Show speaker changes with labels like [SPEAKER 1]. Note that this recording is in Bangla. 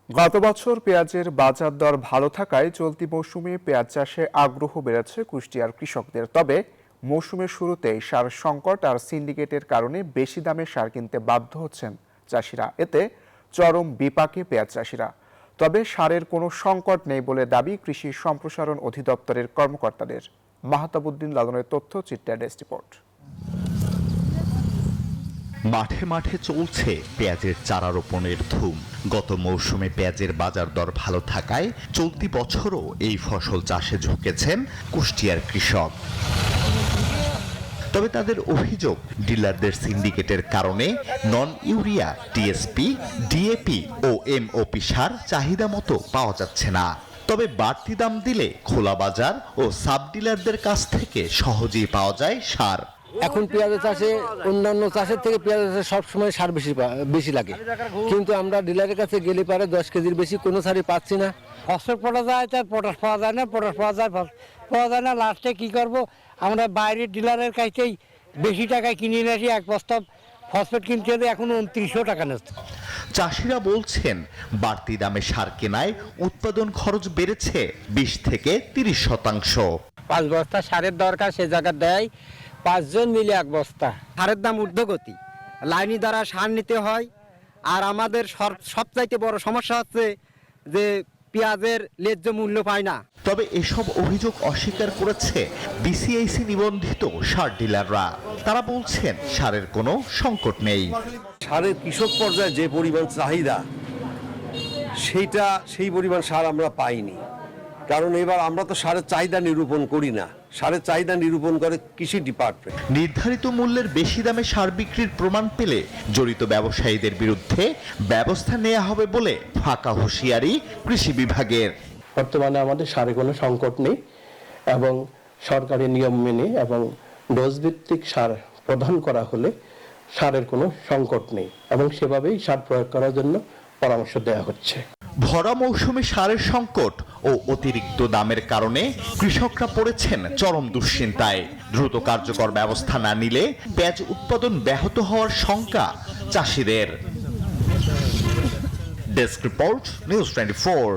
[SPEAKER 1] গত বছর পেঁয়াজের বাজার দর ভালো থাকায় চলতি মৌসুমে পেঁয়াজ চাষে আগ্রহ বেড়েছে কুষ্টিয়ার কৃষকদের। তবে মৌসুমের শুরুতেই সার সংকট আর সিন্ডিকেটের কারণে বেশি দামে সার কিনতে বাধ্য হচ্ছেন চাষিরা। এতে চরম বিপাকে পেঁয়াজ চাষিরা। তবে সারের কোনো সংকট নেই বলে দাবি কৃষি সম্প্রসারণ অধিদপ্তরের কর্মকর্তাদের। মাহতাবুদ্দিন লালনের তথ্য, চিত্রা ডেস্ক রিপোর্ট।
[SPEAKER 2] মাঠে মাঠে চলছে পেঁয়াজের চারা রোপণের ধুম। গত মৌসুমে পেঁয়াজের বাজার দর ভালো থাকায় চলতি বছরও এই ফসল চাষে ঝুঁকেছেন কুষ্টিয়ার কৃষক। তবে তাদের অভিযোগ, ডিলারদের সিন্ডিকেটের কারণে নন ইউরিয়া, টিএসপি, ডিএপি ও এমওপি সার চাহিদা মতো পাওয়া যাচ্ছে না। তবে বাড়তি দাম দিলে খোলা বাজার ও সাব ডিলারদের কাছ থেকে সহজেই পাওয়া যায় সার।
[SPEAKER 3] এখন পেঁয়াজের চাষে অন্যান্য চাষের থেকে পেঁয়াজের চাষে সবসময় সার বেশি লাগে, কিন্তু আমরা ডিলারের কাছে গেলে পারে 10 কেজির বেশি কোনো সারই পাচ্ছি না।
[SPEAKER 4] ফসফেট পাওয়া যায়, তার পটাশ পাওয়া যায় না, পটাশ পাওয়া যায় না। লাস্টে কি করব, আমরা বাইরের ডিলারের কাছেই বেশি টাকায় কিনে নিয়ে আসি। এক বস্তা ফসফেট কিনতে হলে এখন 2900 টাকা নিচ্ছে।
[SPEAKER 2] চাষিরা বলছেন, বাড়তি দামে সার কেনায় উৎপাদন খরচ বেড়েছে 20 থেকে 30%।
[SPEAKER 4] 5 বস্তা সারের দরকার, সে জায়গা দেয় 5 জন মিলে 1 বস্তা।
[SPEAKER 3] সারের দাম ঊর্ধ্বগতি, লাইনি দ্বারা সার নিতে হয়। আর আমাদের সবচাইতে বড় সমস্যা হচ্ছে যে পেঁয়াজের ন্যায্য মূল্য পায় না।
[SPEAKER 2] তবে এসব অভিযোগ অস্বীকার করেছে বিসিআইসি নিবন্ধিত সার ডিলাররা। তারা বলছেন, সারের কোনো সংকট নেই।
[SPEAKER 5] সারের কৃষক পর্যায়ে যে পরিমাণ চাহিদা, সেই পরিমাণ সার আমরা পাইনি। কারণ এবার আমরা তো সারের চাহিদা নিরূপণ করি না, সারের চাহিদা নিরূপণ করে কৃষি ডিপার্টমেন্ট।
[SPEAKER 2] নির্ধারিত মূল্যের বেশি দামে সার বিক্রির প্রমাণ পেলে জড়িত ব্যবসায়ীদের বিরুদ্ধে ব্যবস্থা নেওয়া হবে বলে ফাঁকা হুঁশিয়ারি কৃষি বিভাগের।
[SPEAKER 6] বর্তমানে আমাদের সারে কোনো সংকট নেই এবং সরকারি নিয়ম মেনে এবং ডোজ ভিত্তিক সার প্রদান করা হলে সারের কোনো সংকট নেই এবং সেভাবেই সার প্রয়োগ করার জন্য পরামর্শ দেওয়া হচ্ছে।
[SPEAKER 2] ভরা মৌসুমে সারের সংকট ও অতিরিক্ত দামের কারণে কৃষকরা পড়েছেন চরম দুশ্চিন্তায়। দ্রুত কার্যকর ব্যবস্থা না নিলে পেঁয়াজ উৎপাদন ব্যাহত হওয়ার শঙ্কা চাষিদের। Desk report, news 24।